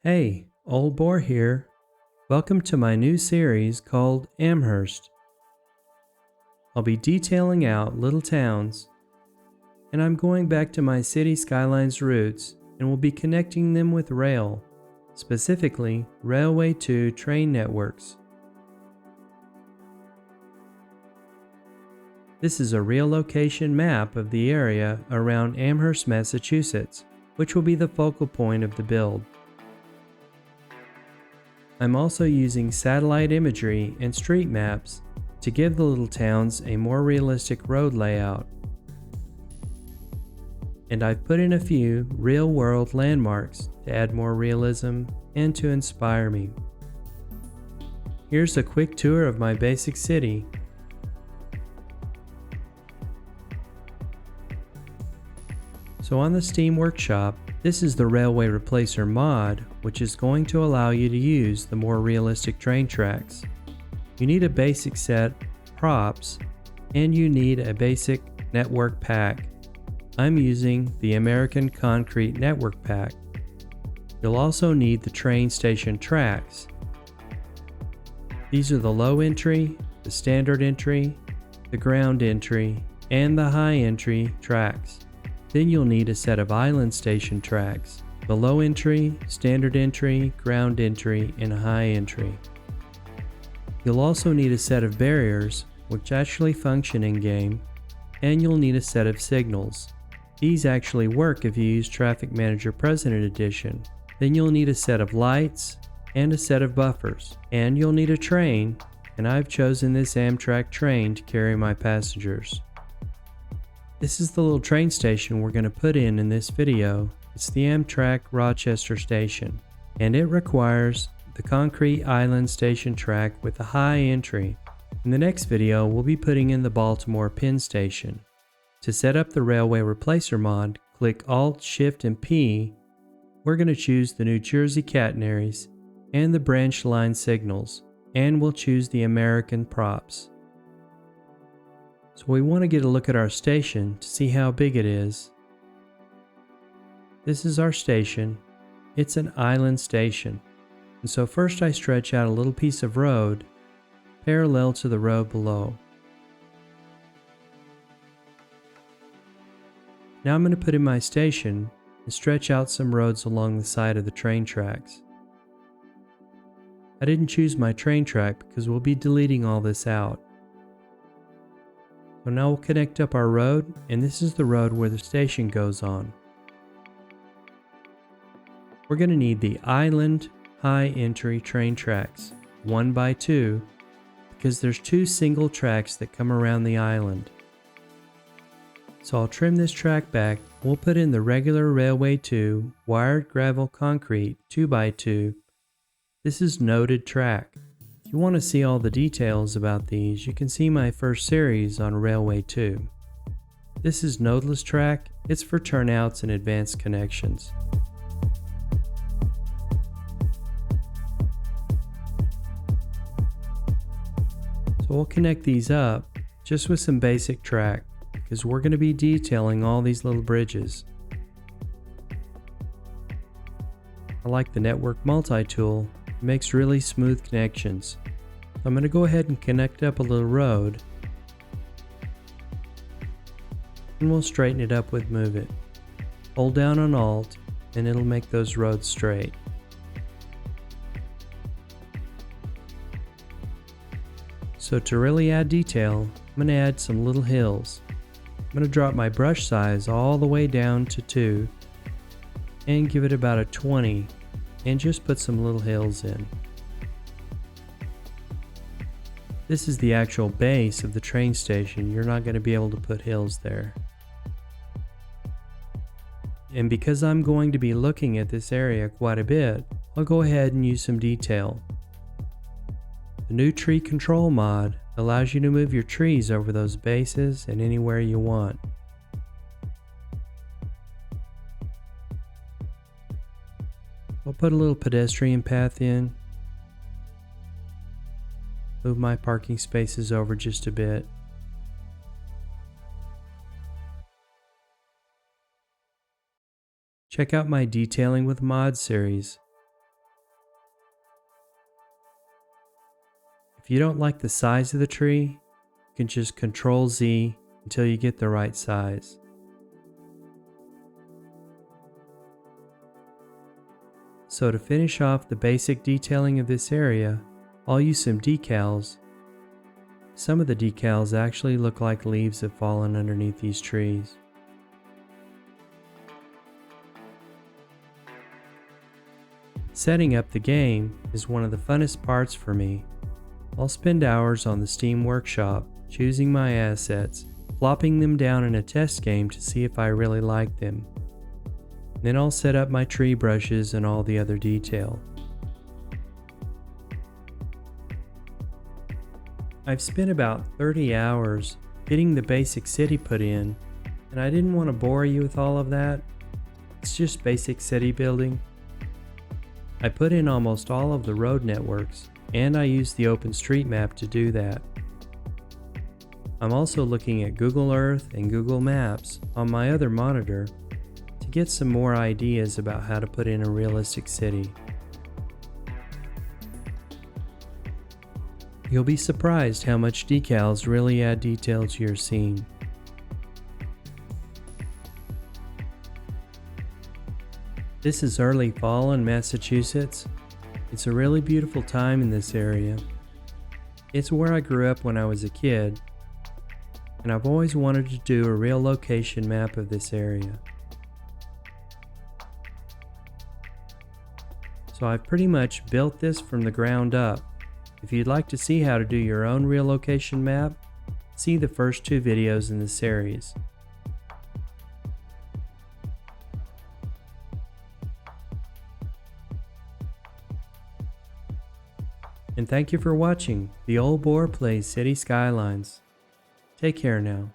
Hey, Old Boar here. Welcome to my new series called Amherst. I'll be detailing out little towns, and I'm going back to my city Skylines roots and will be connecting them with rail, specifically Railway 2 train networks. This is a real location map of the area around Amherst, Massachusetts, which will be the focal point of the build. I'm also using satellite imagery and street maps to give the little towns a more realistic road layout. And I've put in a few real-world landmarks to add more realism and to inspire me. Here's a quick tour of my basic city. So on the Steam Workshop, this is the Railway Replacer mod, which is going to allow you to use the more realistic train tracks. You need a basic set of props, and you need a basic network pack. I'm using the American Concrete Network Pack. You'll also need the train station tracks. These are the low entry, the standard entry, the ground entry, and the high entry tracks. Then you'll need a set of island station tracks, the low entry, standard entry, ground entry, and high entry. You'll also need a set of barriers, which actually function in-game, and you'll need a set of signals. These actually work if you use Traffic Manager President Edition. Then you'll need a set of lights and a set of buffers, and you'll need a train, and I've chosen this Amtrak train to carry my passengers. This is the little train station we're going to put in this video. It's the Amtrak Rochester station, and it requires the concrete island station track with a high entry. In the next video, we'll be putting in the Baltimore Penn station. To set up the Railway Replacer mod, click Alt, Shift, and P. We're going to choose the New Jersey Catenaries and the branch line signals, and we'll choose the American props. So we want to get a look at our station to see how big it is. This is our station. It's an island station. And so first I stretch out a little piece of road parallel to the road below. Now I'm going to put in my station and stretch out some roads along the side of the train tracks. I didn't choose my train track because we'll be deleting all this out. So now we'll connect up our road, and this is the road where the station goes on. We're going to need the island high entry train tracks, 1 by 2, because there's 2 single tracks that come around the island. So I'll trim this track back. We'll put in the regular Railway 2 wired gravel concrete 2 by 2. This is noted track. If you want to see all the details about these, you can see my first series on Railway 2. This is nodeless track. It's for turnouts and advanced connections. So we'll connect these up just with some basic track, because we're going to be detailing all these little bridges. I like the Network Multi-Tool. It makes really smooth connections. I'm going to go ahead and connect up a little road, and we'll straighten it up with Move It. Hold down on Alt and it'll make those roads straight. So to really add detail, I'm going to add some little hills. I'm going to drop my brush size all the way down to 2 and give it about a 20 and just put some little hills in. This is the actual base of the train station. You're not going to be able to put hills there. And because I'm going to be looking at this area quite a bit, I'll go ahead and use some detail. The new tree control mod allows you to move your trees over those bases and anywhere you want. I'll put a little pedestrian path in. Move my parking spaces over just a bit. Check out my Detailing with Mods series. If you don't like the size of the tree, you can just Control Z until you get the right size. So to finish off the basic detailing of this area, I'll use some decals. Some of the decals actually look like leaves have fallen underneath these trees. Setting up the game is one of the funnest parts for me. I'll spend hours on the Steam Workshop, choosing my assets, plopping them down in a test game to see if I really like them. Then I'll set up my tree brushes and all the other detail. I've spent about 30 hours getting the basic city put in, and I didn't want to bore you with all of that. It's just basic city building. I put in almost all of the road networks, and I used the OpenStreetMap to do that. I'm also looking at Google Earth and Google Maps on my other monitor to get some more ideas about how to put in a realistic city. You'll be surprised how much decals really add detail to your scene. This is early fall in Massachusetts. It's a really beautiful time in this area. It's where I grew up when I was a kid, and I've always wanted to do a real location map of this area. So I've pretty much built this from the ground up. If you'd like to see how to do your own real location map, see the first 2 videos in the series. And thank you for watching The Old Boar Plays City Skylines. Take care now.